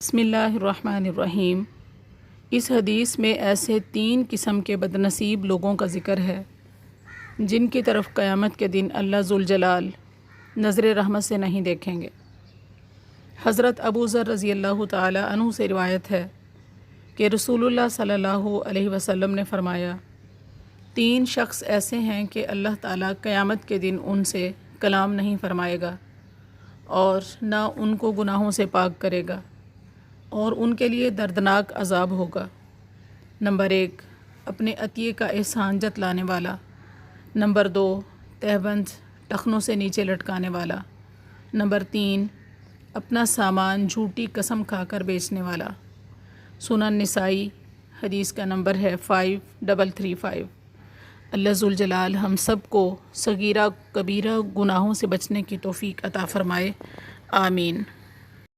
बिस्मिल्लाहिर्रहमानिर्रहीम। इस हदीस में ऐसे 3 किस्म के बदनसीब लोगों का ज़िक्र है जिनकी तरफ क़यामत के दिन अल्लाह ज़ुल जलाल नज़र रहमत से नहीं देखेंगे। हज़रत अबू ज़र रज़ी अल्लाह ताला अन्हु से रिवायत है कि रसूलुल्लाह सल्लल्लाहु अलैहि वसल्लम ने फ़रमाया, 3 शख्स ऐसे हैं कि अल्लाह ताला क़यामत के दिन उनसे कलाम नहीं फ़रमाएगा और ना उनको गुनाहों से पाक करेगा और उनके लिए दर्दनाक अज़ाब होगा। नंबर 1, अपने अतिये का एहसान जतलाने वाला। नंबर 2, तहबंद टखनों से नीचे लटकाने वाला। नंबर 3, अपना सामान झूठी कसम खाकर बेचने वाला। सुनन निसाई हदीस का नंबर है 5335। अल्लाह ज़ुल जलाल हम सब को सगीरा कबीरा गुनाहों से बचने की तौफ़ीक अता फ़रमाए। आमीन।